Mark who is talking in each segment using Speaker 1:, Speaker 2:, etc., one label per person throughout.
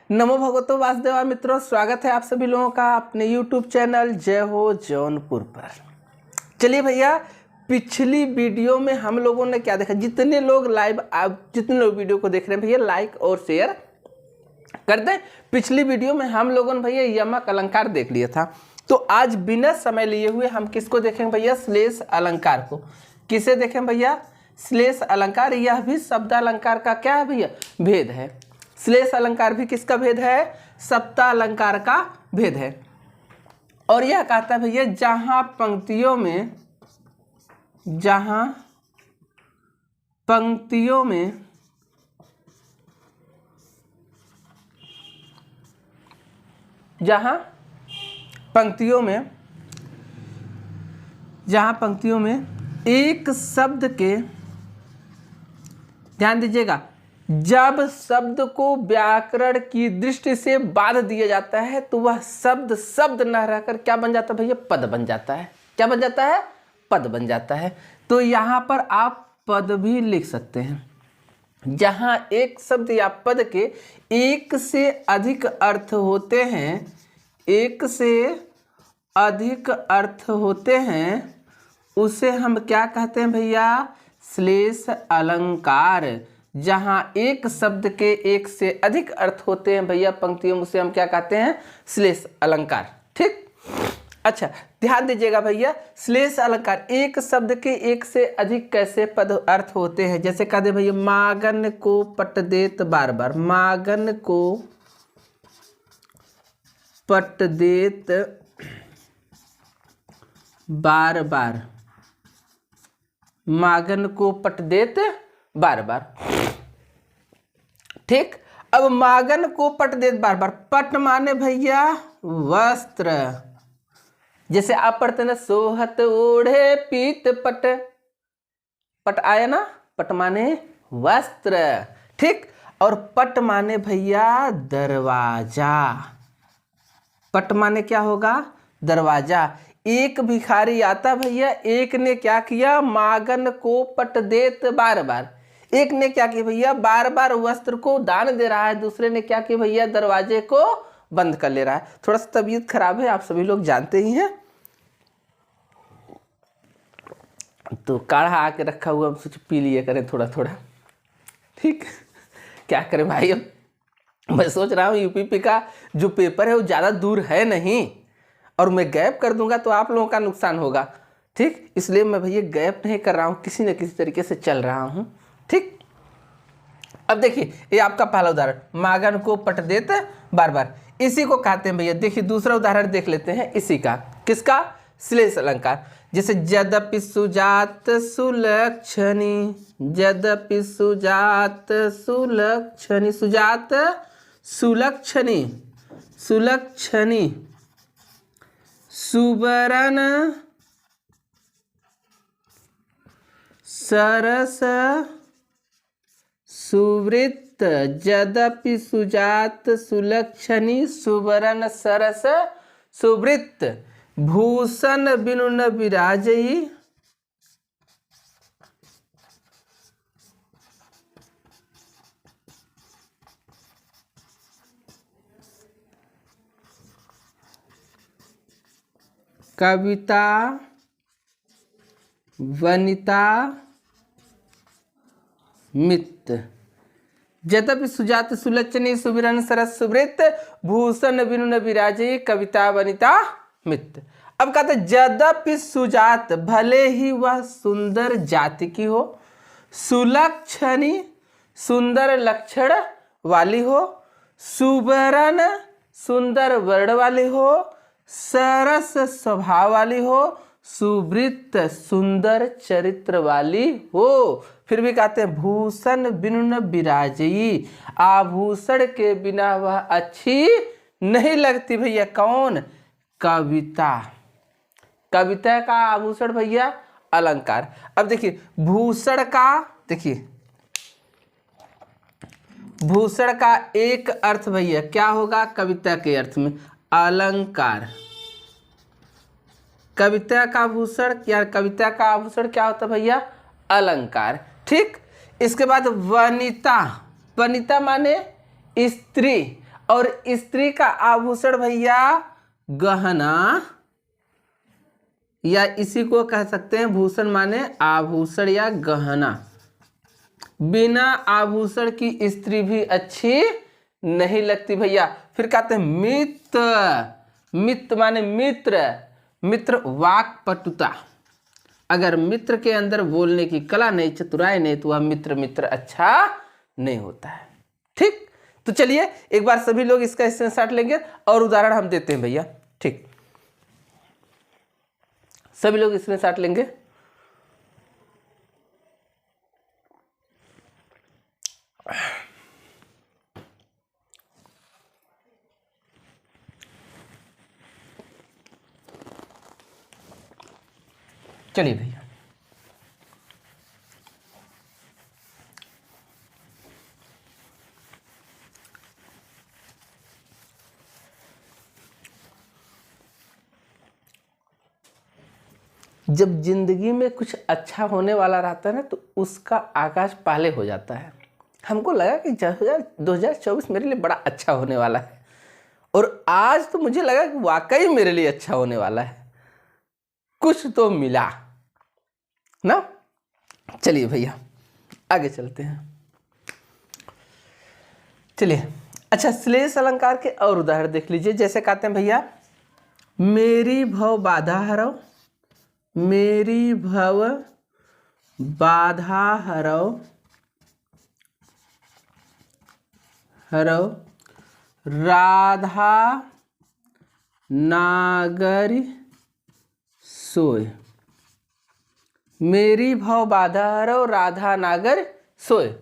Speaker 1: नमो भगवतो वासुदेवा। मित्रों, स्वागत है आप सभी लोगों का अपने YouTube चैनल जय हो जौनपुर पर। चलिए भैया, पिछली वीडियो में हम लोगों ने क्या देखा, जितने लोग वीडियो को देख रहे हैं भैया लाइक और शेयर कर दें। पिछली वीडियो में हम लोगों ने भैया यमक अलंकार देख लिया था, तो आज बिना समय लिए हुए हम किसको देखेंगे भैया, श्लेष अलंकार को। किसे देखें भैया, श्लेष अलंकार। यह भी शब्द अलंकार का क्या है भैया, भेद है। श्लेष अलंकार भी किसका भेद है, सप्तालंकार का भेद है। और यह कहता है भैया जहां पंक्तियों में एक शब्द के, ध्यान दीजिएगा, जब शब्द को व्याकरण की दृष्टि से बाध दिया जाता है तो वह शब्द न रहकर क्या बन जाता है भैया, पद बन जाता है। क्या बन जाता है, पद बन जाता है। तो यहाँ पर आप पद भी लिख सकते हैं। जहाँ एक शब्द या पद के एक से अधिक अर्थ होते हैं, उसे हम क्या कहते हैं भैया, श्लेष अलंकार। जहां एक शब्द के एक से अधिक अर्थ होते हैं भैया पंक्तियों में, उसे हम क्या कहते हैं, श्लेष अलंकार। ठीक, अच्छा ध्यान दीजिएगा भैया, श्लेष अलंकार एक शब्द के एक से अधिक कैसे पद अर्थ होते हैं। जैसे कह दे भैया मागन को पट देत बार बार, मागन को पट देत बार बार, मागन को पट देत बार बार। ठीक, अब मागन को पट देत बार बार, पट माने भैया वस्त्र। जैसे आप पढ़ते ना, सोहत ओढ़े पीत पट, पट आया ना, पट माने वस्त्र। ठीक, और पट माने भैया दरवाजा। पट माने क्या होगा, दरवाजा। एक भिखारी आता भैया, एक ने क्या किया, मागन को पट देत बार बार। एक ने क्या किया भैया, बार बार वस्त्र को दान दे रहा है, दूसरे ने क्या किया भैया, दरवाजे को बंद कर ले रहा है। थोड़ा सा तबीयत खराब है, आप सभी लोग जानते ही हैं, तो काढ़ा आके रखा हुआ, हम सोचे पी लिए करें थोड़ा थोड़ा। ठीक, क्या करें भाई, अब मैं सोच रहा हूँ यूपीपी का जो पेपर है वो ज़्यादा दूर है नहीं, और मैं गैप कर दूंगा तो आप लोगों का नुकसान होगा। ठीक, इसलिए मैं भैया गैप नहीं कर रहा हूँ, किसी न किसी तरीके से चल रहा हूँ। ठीक, अब देखिए ये आपका पहला उदाहरण, मागन को पट देत बार बार, इसी को कहते हैं भैया। देखिए दूसरा उदाहरण देख लेते हैं इसी का, किसका, श्लेष अलंकार। जैसे यद्यपि सुजात सुलक्षणी, यद्यपि सुजात सुलक्षणी, सुजात सुलक्षणी, सुलक्षणी सुबरन सरस सुवृत्त, यद्यपि सुजात सुलक्षणी सुबरन सरस सुवृत्त, भूषण बिनु न विराजई, कविता वनिता मित्त। यद्यपि सुजात सुलक्षणी सुबिरन सरस सुवृत्त, भूषण बिनु न विराजे, कविता वनिता मित्त। अब कहते यद्यपि सुजात, भले ही वह सुंदर जाति की हो, सुलक्षणी सुंदर लक्षण वाली हो, सुबरन सुंदर वर्ण वाली हो, सरस स्वभाव वाली हो, सुवृत्त सुंदर चरित्र वाली हो। फिर भी कहते हैं भूषण बिनु न विराजई, आभूषण के बिना वह अच्छी नहीं लगती भैया। कौन, कविता। कविता का आभूषण भैया अलंकार। अब देखिए भूषण का, देखिए भूषण का एक अर्थ भैया क्या होगा, कविता के अर्थ में अलंकार। कविता का आभूषण क्या, कविता का आभूषण क्या होता है भैया, अलंकार। ठीक, इसके बाद वनिता, वनिता माने स्त्री, और स्त्री का आभूषण भैया गहना, या इसी को कह सकते हैं भूषण माने आभूषण या गहना। बिना आभूषण की स्त्री भी अच्छी नहीं लगती भैया। फिर कहते हैं मित्र। मित्र माने मित्र, मित्र वाक पटुता। अगर मित्र के अंदर बोलने की कला नहीं, चतुराई नहीं, तो वह मित्र मित्र अच्छा नहीं होता है। ठीक, तो चलिए एक बार सभी लोग इसका स्क्रीनशॉट लेंगे और उदाहरण हम देते हैं भैया। ठीक, सभी लोग स्क्रीनशॉट लेंगे। चलिए भैया, जब जिंदगी में कुछ अच्छा होने वाला रहता है ना, तो उसका आगाज पहले हो जाता है। हमको लगा कि 2024 मेरे लिए बड़ा अच्छा होने वाला है, और आज तो मुझे लगा कि वाकई मेरे लिए अच्छा होने वाला है, कुछ तो मिला ना। चलिए भैया आगे चलते हैं। चलिए, अच्छा श्लेष अलंकार के और उदाहरण देख लीजिए। जैसे कहते हैं भैया, मेरी भव बाधा हरव, मेरी भव बाधा हरव हरव राधा नागर सोय। मेरी भव बाधा हरव राधा नागर सोय।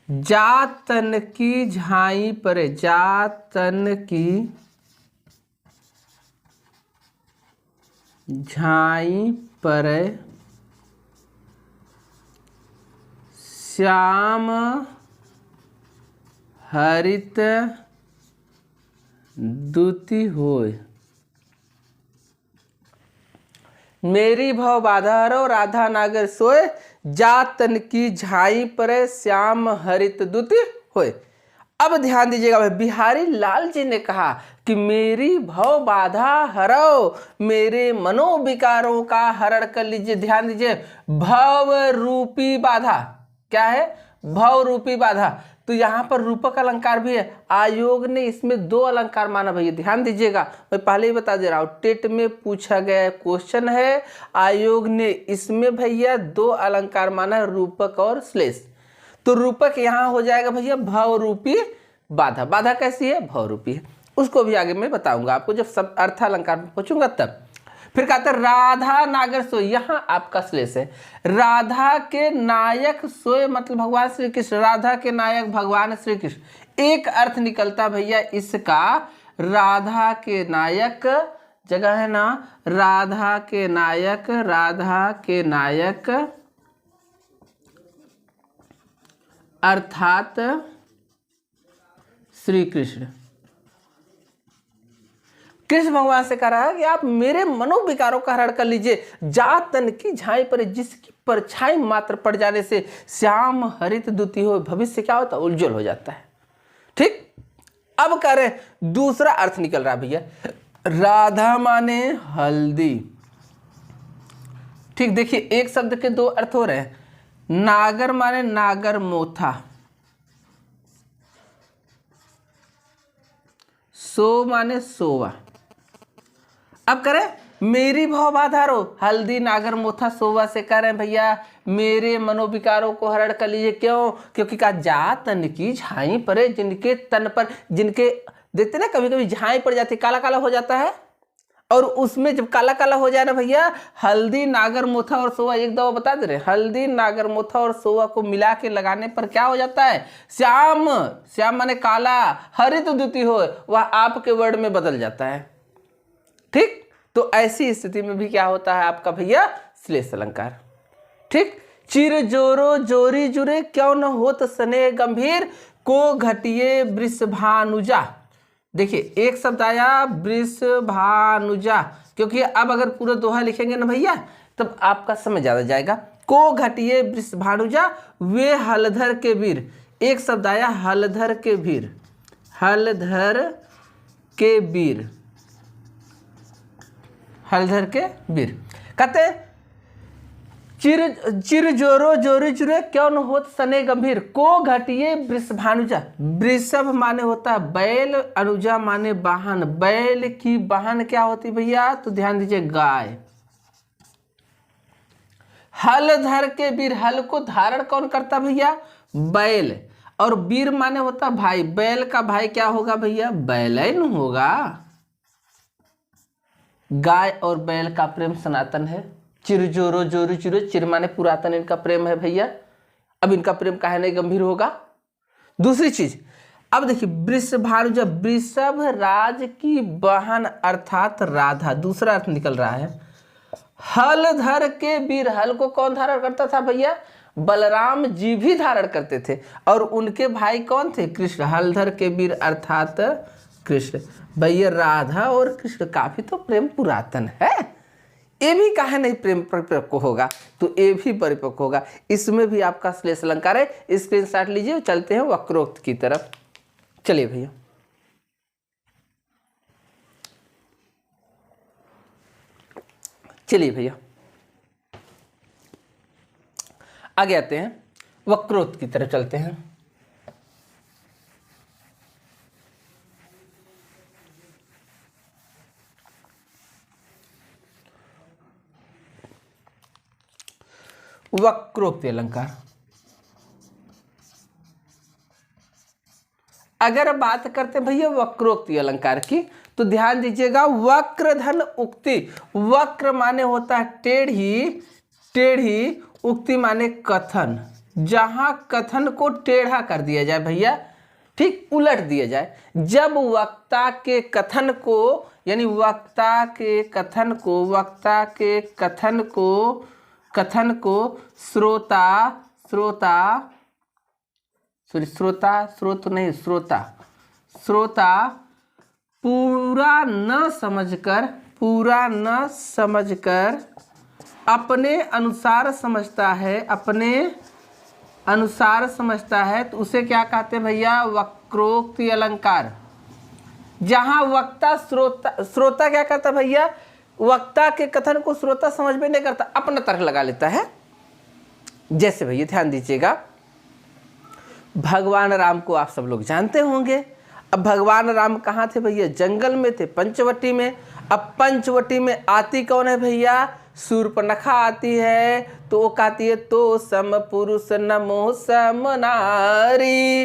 Speaker 1: जातन की झाई पर, जातन की झाई पर श्याम हरित दूती होय। मेरी भव बाधा हरव राधा नागर सोय, जातन की झाई पर श्याम हरित दूती होय। अब ध्यान दीजिएगा भाई, बिहारी लाल जी ने कहा कि मेरी भव बाधा हरव, मेरे मनोविकारों का हरण कर लीजिए। ध्यान दीजिए, भव रूपी बाधा, क्या है? भव रूपी बाधा। तो यहाँ पर रूपक अलंकार भी है। आयोग ने इसमें दो अलंकार माना भैया, ध्यान दीजिएगा, मैं पहले ही बता दे रहा हूँ, टेट में पूछा गया क्वेश्चन है। आयोग ने इसमें भैया दो अलंकार माना, रूपक और श्लेष। तो रूपक यहाँ हो जाएगा भैया भव रूपी बाधा। बाधा कैसी है? भव रूपी है। उसको भी आगे मैं बताऊंगा आपको, जब सब अर्थालंकार में पहुंचूंगा तब। फिर कहते हैं राधा नागर सोय, यहाँ आपका श्लेष है। राधा के नायक सोय मतलब भगवान श्री कृष्ण, राधा के नायक भगवान श्री कृष्ण। एक अर्थ निकलता भैया इसका, राधा के नायक जगह है ना, राधा के नायक, राधा के नायक अर्थात श्री कृष्ण। कृष्ण भगवान से कह रहा है कि आप मेरे मनोविकारों का हरण कर लीजिए। जातन की झाई पर, जिसकी परछाई मात्र पड़ जाने से श्याम हरित दूती हो, भविष्य क्या होता है? उज्जवल हो जाता है। ठीक, अब कह रहे दूसरा अर्थ निकल रहा भैया, राधा माने हल्दी। ठीक, देखिए एक शब्द के दो अर्थ हो रहे हैं। नागर माने नागर मोथा, सो माने सोवा। अब करें मेरी भव बाधा रो, हल्दी नागर मोथा सोवा से कह रहे हैं भैया मेरे मनोविकारों को हरण कर लीजिए। क्यों? क्योंकि कहा जातन की झाई परे, जिनके तन पर, जिनके देखते ना कभी कभी झाई पड़ जाती, काला काला हो जाता है, और उसमें जब काला काला हो जाए ना भैया, हल्दी नागर मोथा और सोवा, एक दवा बता दे रहे, हल्दी नागर मोथा और सोवा को मिला के लगाने पर क्या हो जाता है? श्याम, श्याम माने काला, हरित दूती हो, वह आपके वर्ड में बदल जाता है। ठीक, तो ऐसी स्थिति में भी क्या होता है आपका भैया? श्लेष अलंकार। ठीक, चिर जोरो जोरी जुरे, क्यों न होत स्नेह गंभीर, को घटिए वृषभानुजा। देखिए एक शब्द आया वृषभानुजा, क्योंकि अब अगर पूरा दोहा लिखेंगे ना भैया तब आपका समझ ज्यादा जाएगा। को घटिए वृषभानुजा, वे हलधर के वीर। एक शब्द आया हलधर के वीर, हलधर के वीर, हलधर के वीर। कहते चिर जोरो जोरी जुरे क्यों न होत सने गंभीर, को घटिए वृषभानुजा। वृषभ माने होता है बैल, अनुजा माने वाहन। बैल की वाहन क्या होती भैया, तो ध्यान दीजिए गाय। हल धर के वीर, हल को धारण कौन करता भैया, बैल। और वीर माने होता भाई, बैल का भाई क्या होगा भैया, बैलन होगा। गाय और बैल का प्रेम सनातन है। चिर जोरो जोरी चुरे, चिर माने पुरातन इनका प्रेम है भैया। अब इनका प्रेम काहे नहीं गंभीर होगा। दूसरी चीज, अब देखिए वृषभानुजा, वृषभ राज की बहन अर्थात राधा, दूसरा अर्थ निकल रहा है। हल धर के वीर, हल को कौन धारण करता था भैया, बलराम जी भी धारण करते थे। और उनके भाई कौन थे, कृष्ण। हलधर के वीर अर्थात कृष्ण। भैया राधा और कृष्ण काफी तो प्रेम पुरातन है, ये भी काहे नहीं प्रेम परिपक्व होगा, तो ये भी परिपक्व होगा। इसमें भी आपका श्लेष अलंकार है, स्क्रीनशॉट लीजिए। चलते हैं वक्रोक्त की तरफ। चलिए भैया, चलिए भैया आगे आते हैं, वक्रोक्त की तरफ चलते हैं। वक्रोक्ति अलंकार, अगर बात करते हैं भैया वक्रोक्ति अलंकार की, तो ध्यान दीजिएगा वक्रधन उक्ति। वक्र माने होता है टेढ़ी, टेढ़ी, उक्ति माने कथन, जहां कथन को टेढ़ा कर दिया जाए भैया, ठीक उलट दिया जाए। जब वक्ता के कथन को, यानी वक्ता के कथन को, वक्ता के कथन को, कथन को श्रोता, श्रोता सॉरी श्रोता, स्रोत नहीं श्रोता, श्रोता पूरा न समझकर, पूरा न समझकर अपने अनुसार समझता है, अपने अनुसार समझता है, तो उसे क्या कहते हैं भैया, वक्रोक्ति अलंकार। जहां वक्ता श्रोता, श्रोता क्या करता भैया, वक्ता के कथन को श्रोता समझ में नहीं करता, अपना तर्क लगा लेता है। जैसे भैया ध्यान दीजिएगा, भगवान राम को आप सब लोग जानते होंगे। अब भगवान राम कहाँ थे भैया, जंगल में थे, पंचवटी में। अब पंचवटी में आती कौन है भैया, शूर्पणखा आती है, तो वो कहती है तो सम पुरुष नमो सम नारी,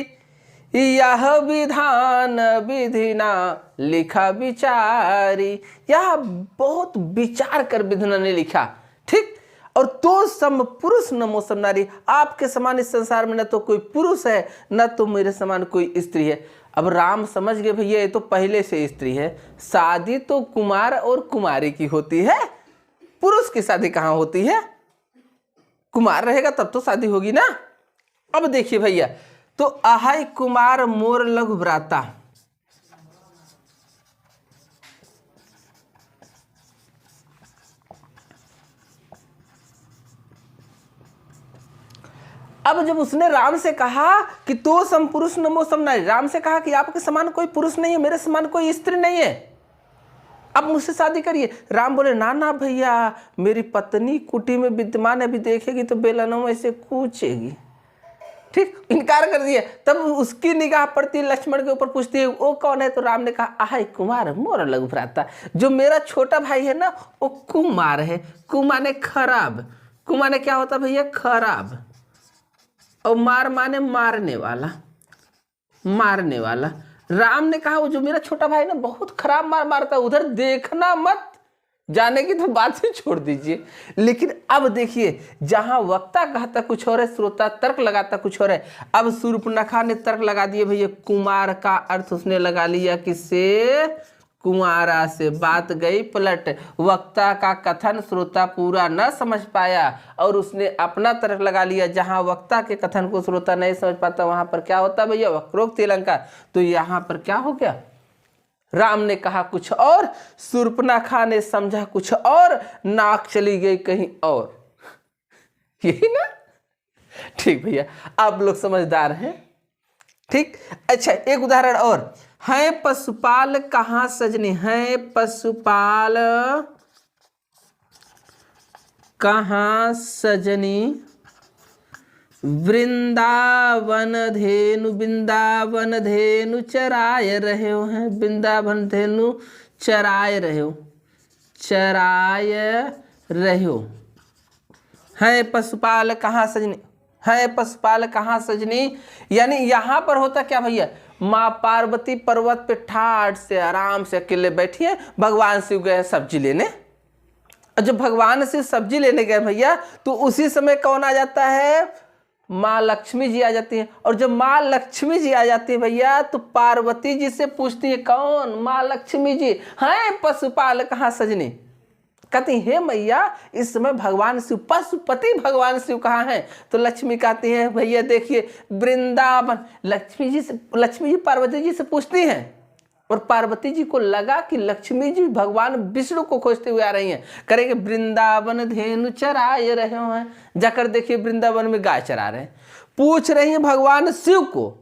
Speaker 1: यह विधान विधिना लिखा विचारी। यह बहुत विचार कर विधना ने लिखा, ठीक। और तो सम पुरुष नमो सम नारी, आपके समान इस संसार में न तो कोई पुरुष है, न तो मेरे समान कोई स्त्री है। अब राम समझ गए भैया ये तो पहले से स्त्री है, शादी तो कुमार और कुमारी की होती है, पुरुष की शादी कहाँ होती है, कुमार रहेगा तब तो शादी होगी ना। अब देखिए भैया, तो आहाय कुमार मोर लघु भ्राता, अब जब उसने राम से कहा कि तो सम पुरुष नमो सम नारी, राम से कहा कि आपके समान कोई पुरुष नहीं है, मेरे समान कोई स्त्री नहीं है, अब मुझसे शादी करिए। राम बोले ना ना भैया, मेरी पत्नी कुटी में विद्यमान है, अभी देखेगी तो बेलनों में से कूचेगी, ठीक, इनकार कर दिया। तब उसकी निगाह पड़ती है लक्ष्मण के ऊपर, पूछती है वो कौन है, तो राम ने कहा आहाय कुमार मोर लघु भ्राता, जो मेरा छोटा भाई है ना वो कुमार है। कुमार ने खराब, कुमार ने क्या होता भैया, खराब, और मार माने मारने वाला, मारने वाला। राम ने कहा वो जो मेरा छोटा भाई ना बहुत खराब मार मारता है, उधर देखना मत, जाने की तो बात ही छोड़ दीजिए। लेकिन अब देखिए, जहां वक्ता कहता कुछ और है, श्रोता तर्क लगाता कुछ और है। अब शूर्पणखा ने तर्क लगा दिए भैया, कुमार का अर्थ उसने लगा लिया किससे, कुंवारा से। बात गई पलट, वक्ता का कथन श्रोता पूरा न समझ पाया और उसने अपना तर्क लगा लिया। जहां वक्ता के कथन को श्रोता नहीं समझ पाता वहां पर क्या होता भैया, वक्रोक्ति अलंकार। तो यहां पर क्या हो गया, राम ने कहा कुछ और, शूर्पणखा ने समझा कुछ और, नाक चली गई कहीं और, यही ना। ठीक भैया, आप लोग समझदार हैं, ठीक। अच्छा, एक उदाहरण और है पशुपाल कहाँ सजनी, है पशुपाल कहाँ सजनी, वृंदावन धेनु चराय रहे हो, हैं वृंदावन धेनु चराय रहे हो, चराय रहे हो। है पशुपाल कहाँ सजनी, है पशुपाल कहाँ सजनी, यानी यहां पर होता क्या भैया, माँ पार्वती पर्वत पे ठाठ से आराम से अकेले बैठी है, भगवान शिव गए सब्जी लेने। और जब भगवान शिव सब्जी लेने गए भैया तो उसी समय कौन आ जाता है, माँ लक्ष्मी जी आ जाती हैं। और जब माँ लक्ष्मी जी आ जाती है भैया तो पार्वती जी से पूछती है, कौन, माँ लक्ष्मी जी, हैं पशुपाल कहाँ सजनी। कहती हे मैया इस समय भगवान शिव, पशुपति भगवान शिव कहाँ हैं। तो लक्ष्मी कहती है भैया देखिए वृंदावन। लक्ष्मी जी पार्वती जी से पूछती हैं और पार्वती जी को लगा कि लक्ष्मी जी भगवान विष्णु को खोजते हुए आ रही हैं। करेंगे वृंदावन धेनु चराए रहे हैं, जाकर देखिए वृंदावन में गाय चरा रहे हैं। पूछ रही हैं भगवान शिव को,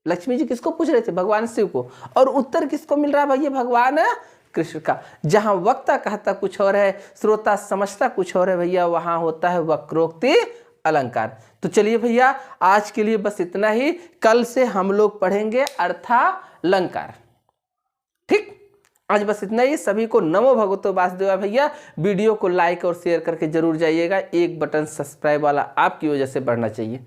Speaker 1: लक्ष्मी जी किसको पूछ रहे थे, भगवान शिव को, और उत्तर किसको मिल रहा है भैया, भगवान कृष्ण का। जहां वक्ता कहता कुछ और है, श्रोता समझता कुछ और है भैया, वहां होता है वक्रोक्ति अलंकार। तो चलिए भैया आज के लिए बस इतना ही, कल से हम लोग पढ़ेंगे अर्थालंकार। ठीक, आज बस इतना ही। सभी को नमो भगवतो वासुदेवाय। भैया वीडियो को लाइक और शेयर करके जरूर जाइएगा, एक बटन सब्सक्राइब वाला आपकी वजह से बढ़ना चाहिए।